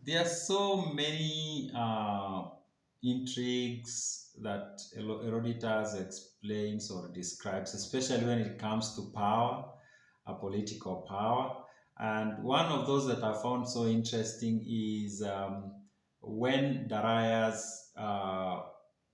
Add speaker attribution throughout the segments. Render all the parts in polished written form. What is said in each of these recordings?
Speaker 1: There are so many intrigues that Herodotus explains or describes, especially when it comes to power, a political power. And one of those that I found so interesting is when Darius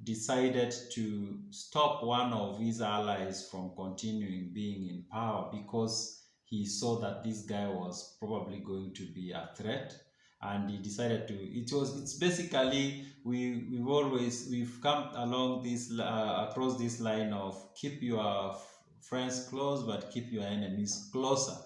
Speaker 1: decided to stop one of his allies from continuing being in power because he saw that this guy was probably going to be a threat, and he decided to, it's basically, we've come along this across this line of keep your friends close but keep your enemies closer.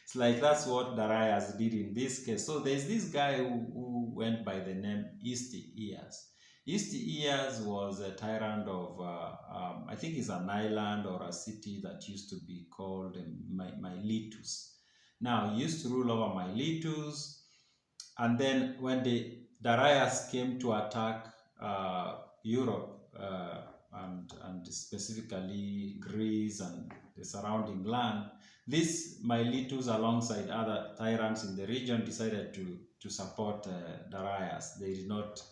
Speaker 1: It's like that's what Darius did in this case. So there's this guy who went by the name Histiaeus. Histiaeus was a tyrant of I think it's an island or a city that used to be called Miletus. Now he used to rule over Miletus, and then when the Darius came to attack Europe, and specifically Greece and the surrounding land, this Miletus, alongside other tyrants in the region, decided to support Darius. They did not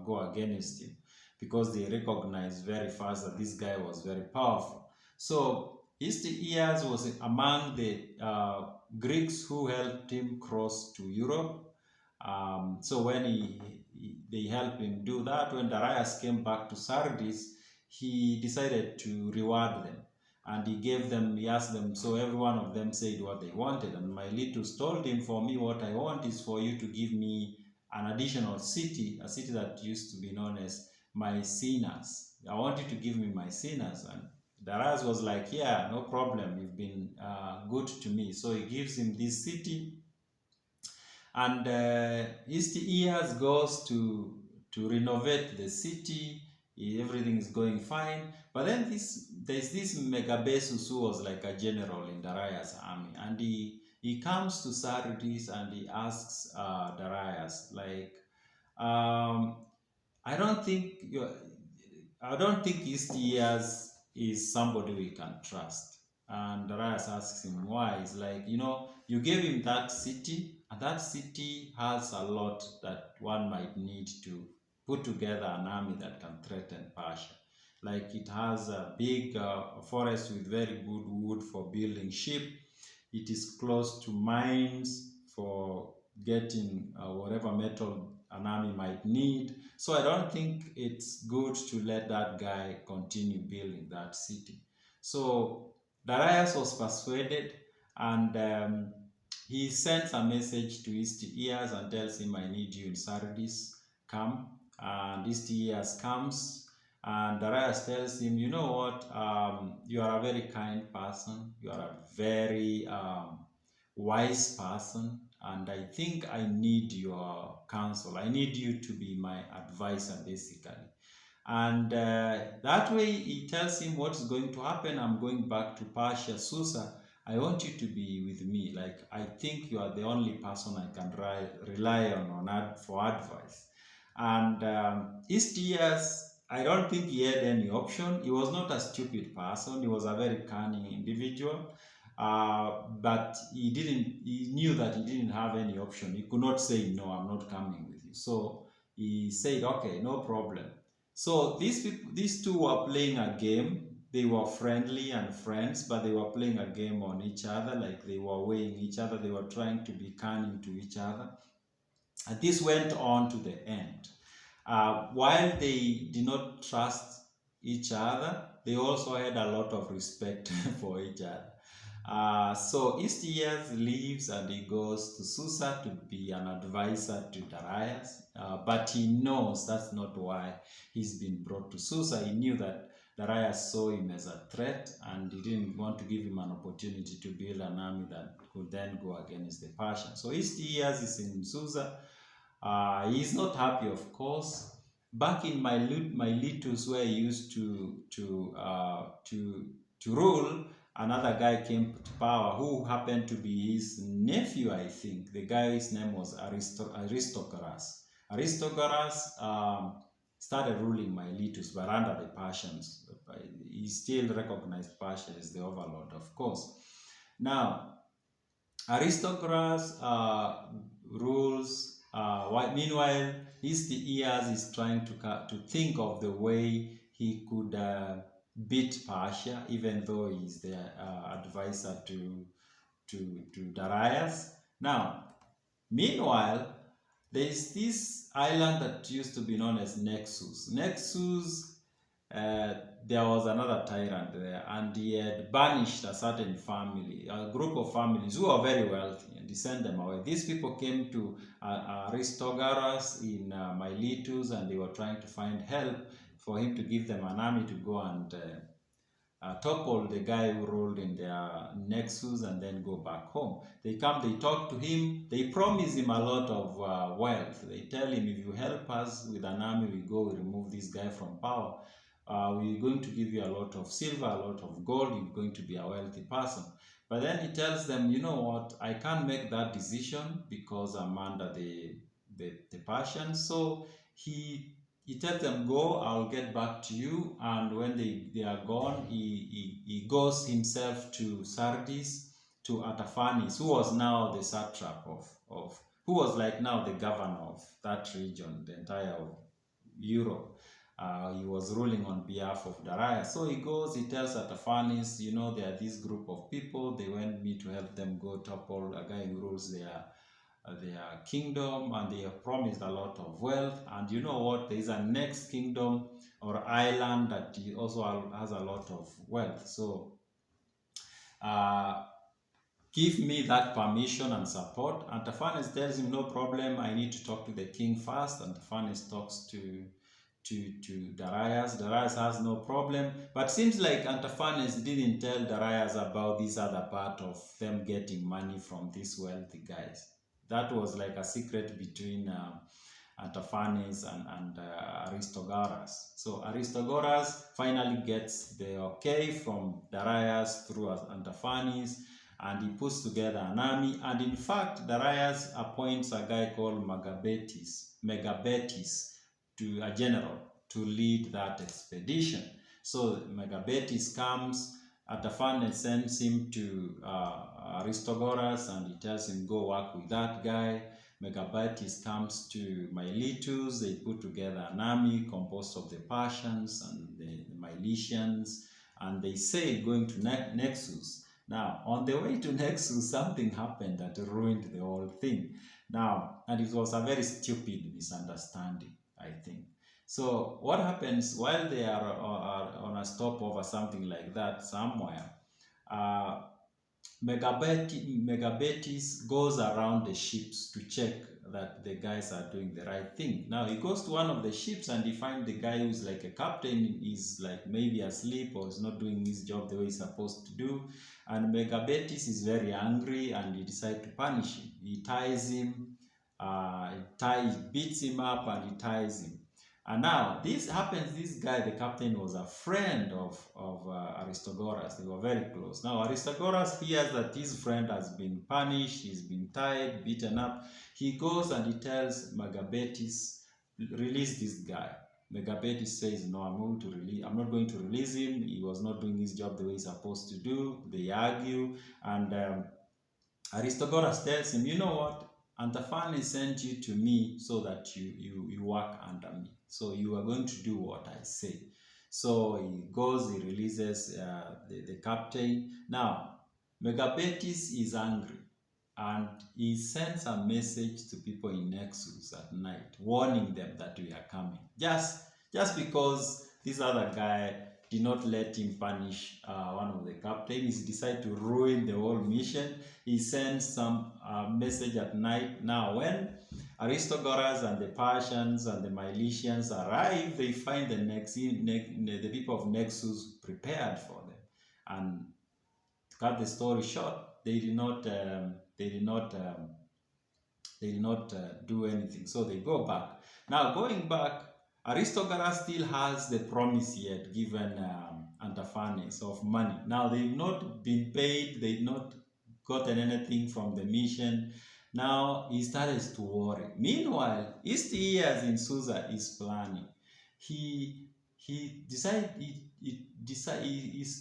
Speaker 1: go against him because they recognized very fast that this guy was very powerful. So Histiaeus was among the Greeks who helped him cross to Europe. So when they helped him do that, when Darius came back to Sardis, he decided to reward them. And he asked them, so every one of them said what they wanted. And Miletus told him, for me, what I want is for you to give me an additional city, a city that used to be known as Myrcinus. I want you to give me Myrcinus. And Darius was like, yeah, no problem. You've been good to me. So he gives him this city, and Histiaeus goes to renovate the city. Everything is going fine, but then there's this Megabesus who was like a general in Darius' army, and he comes to Sardis and he asks Darius like, um, I don't think you I don't think Histiaeus is somebody we can trust. And Darius asks him why. He's like, you gave him that city, and that city has a lot that one might need to put together an army that can threaten Persia. Like it has a big forest with very good wood for building ship. It is close to mines for getting whatever metal an army might need. So I don't think it's good to let that guy continue building that city. So Darius was persuaded, and he sends a message to Histiaeus and tells him, I need you in Sardis, come. And Histiaeus comes, and Darius tells him, you know what, you are a very kind person, you are a very wise person, and I think I need your counsel. I need you to be my advisor, basically. And that way, he tells him what's going to happen. I'm going back to Persia, Susa. I want you to be with me. Like, I think you are the only person I can rely on for advice. And Histiaeus, I don't think he had any option. He was not a stupid person. He was a very cunning individual. But he knew that he didn't have any option. He could not say, no, I'm not coming with you. So he said, okay, no problem. So these two were playing a game. They were friendly and friends, but they were playing a game on each other, like they were weighing each other. They were trying to be cunning to each other. And this went on to the end. While they did not trust each other, they also had a lot of respect for each other. So Histiaeus leaves and he goes to Susa to be an advisor to Darius, but he knows that's not why he's been brought to Susa. He knew that Darius saw him as a threat, and he didn't want to give him an opportunity to build an army that could then go against the Persians. So Histiaeus is in Susa. He's not happy, of course. Back in Miletus, where he used to rule, another guy came to power who happened to be his nephew, I think. The guy's name was Aristocras. Aristocras started ruling Miletus, but under the Persians. He still recognized Persia as the overlord, of course. Now, Aristocras rules Meanwhile, Histiaeus is trying to think of the way he could beat Persia, even though he's the advisor to Darius. Now, meanwhile, there is this island that used to be known as Nexus. Nexus, there was another tyrant there, and he had banished a certain family, a group of families who are very wealthy, and he sent them away. These people came to Aristogaras in Miletus, and they were trying to find help for him to give them an army to go and topple the guy who ruled in their nexus and then go back home. They come, they talk to him, they promise him a lot of wealth. They tell him, if you help us with an army, we go, we remove this guy from power. We're going to give you a lot of silver, a lot of gold, you're going to be a wealthy person. But then he tells them, you know what, I can't make that decision because I'm under the Persians. So he tells them, go, I'll get back to you. And when they are gone, he goes himself to Sardis, to Artaphanes, who was now the satrap of who was like now the governor of that region, the entire of Europe. He was ruling on behalf of Darius. So he goes, he tells Artaphanes, you know, there are this group of people, they want me to help them go topple a guy who rules their kingdom, and they have promised a lot of wealth. And you know what, there is a next kingdom or island that also has a lot of wealth. So give me that permission and support. And Artaphanes tells him, no problem, I need to talk to the king first. And Artaphanes talks to Darius. Darius has no problem, but seems like Artaphanes didn't tell Darius about this other part of them getting money from these wealthy guys. That was like a secret between Artaphanes and Aristogaras. So Aristogaras finally gets the okay from Darius through Artaphanes, and he puts together an army. And in fact, Darius appoints a guy called Megabetis to a general to lead that expedition. So Megabetis comes, Artaphanes sends him to Aristogoras, and he tells him, go work with that guy. Megabetis comes to Miletus, they put together an army composed of the Persians and the Milesians, and they say going to Nexus. Now, on the way to Nexus, something happened that ruined the whole thing. Now, and it was a very stupid misunderstanding, I think. So what happens while they are on a stopover, something like that, somewhere, Megabetis goes around the ships to check that the guys are doing the right thing. Now he goes to one of the ships and he finds the guy who's like a captain is like maybe asleep or is not doing his job the way he's supposed to do. And Megabetis is very angry and he decides to punish him. He ties him, beats him up and he ties him. And now this happens, this guy, the captain, was a friend of Aristogoras. They were very close. Now Aristogoras hears that his friend has been punished, he's been tied, beaten up. He goes and he tells Megabetis, release this guy. Megabetis says, no, I'm not going to release him. He was not doing his job the way he's supposed to do. They argue, and Aristogoras tells him, you know what? Artaphanes sent you to me so that you work under me. So you are going to do what I say. So he goes, he releases the captain. Now, Megabetis is angry, and he sends a message to people in Nexus at night, warning them that we are coming. Just because this other guy did not let him punish one of the captains, he decided to ruin the whole mission. He sends some message at night. Now, when Aristogoras and the Persians and the Milesians arrive, they find the people of Nexus prepared for them. And to cut the story short, they did not do anything. So they go back. Now, going back, Aristogoras still has the promise he had given Artaphanes of money. Now, they've not been paid, they've not gotten anything from the mission. Now, he started to worry. Meanwhile, Histiaeus in Susa is planning. He's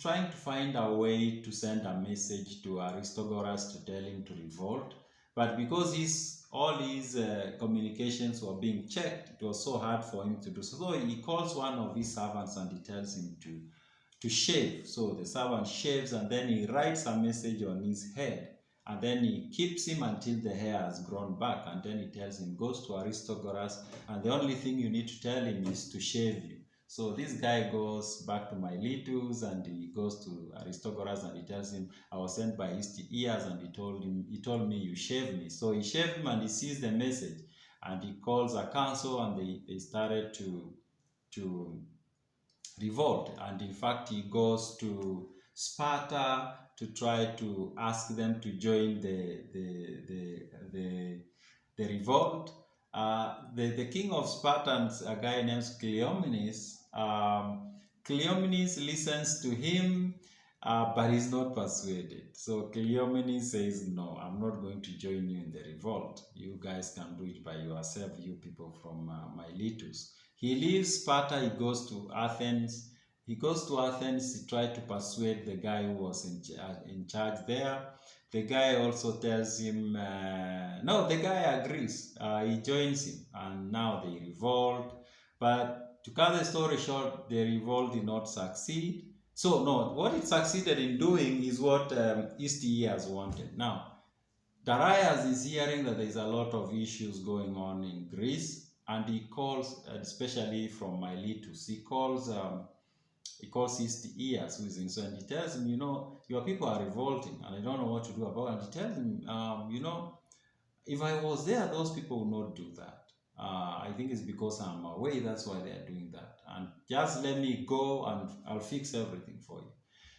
Speaker 1: trying to find a way to send a message to Aristogoras to tell him to revolt. But because all his communications were being checked, it was so hard for him to do so. So he calls one of his servants and he tells him to shave. So the servant shaves and then he writes a message on his head. And then he keeps him until the hair has grown back. And then he tells him, goes to Aristogoras, and the only thing you need to tell him is to shave you. So this guy goes back to Miletus and he goes to Aristogoras and he tells him, I was sent by Histiaeus and he told me you shave me. So he shaved him and he sees the message and he calls a council and they started to revolt. And in fact, he goes to Sparta to try to ask them to join the revolt. The king of Spartans, a guy named Cleomenes, Cleomenes listens to him, but he's not persuaded. So Cleomenes says, no, I'm not going to join you in the revolt. You guys can do it by yourself, you people from Miletus. He leaves Sparta, he goes to Athens. He tried to persuade the guy who was in charge there. The guy also tells him, no, the guy agrees. He joins him, and now they revolt. But to cut the story short, the revolt did not succeed. So, no, what it succeeded in doing is what Histiaeus wanted. Now, Darius is hearing that there's a lot of issues going on in Greece, and he calls, especially from Miletus, he calls Histiaeus, who is in, so, and he tells him, your people are revolting, and I don't know what to do about it. And he tells him, if I was there, those people would not do that. I think it's because I'm away, that's why they are doing that. And just let me go and I'll fix everything for you.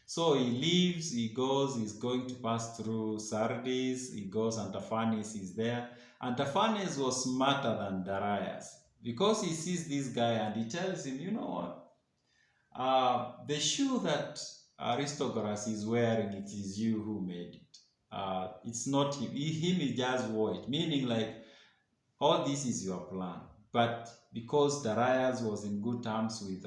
Speaker 1: So he leaves, he goes, he's going to pass through Sardis, he goes, and Antiphanes is there. Antiphanes was smarter than Darius because he sees this guy and he tells him, you know what, the shoe that Aristogoras is wearing, it is you who made it. It's not him. He just wore it, meaning like, all this is your plan. But because Darius was in good terms with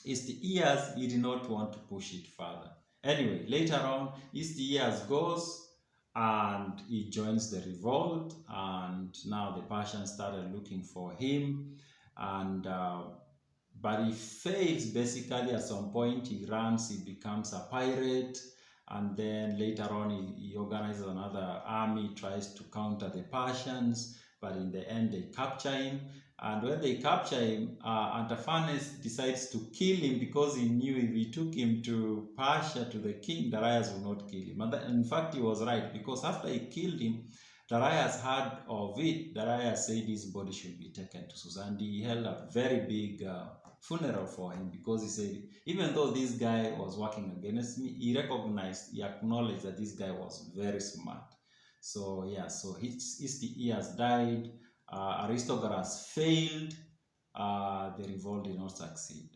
Speaker 1: Histiaeus, he did not want to push it further. Anyway, later on, Histiaeus goes and he joins the revolt, and now the Persians started looking for him, and but he fails basically. At some point he runs, he becomes a pirate, and then later on he organizes another army, tries to counter the Persians, but in the end they capture him. And when they capture him, Antiphanes decides to kill him because he knew if he took him to Persia, to the king, Darius would not kill him. And in fact, he was right, because after he killed him, Darius heard of it. Darius said his body should be taken to Susa, and he held a very big funeral for him, because he said, even though this guy was working against me, he acknowledged that this guy was very smart. So yeah, so Histiaeus died, Aristogoras failed, the revolt did not succeed.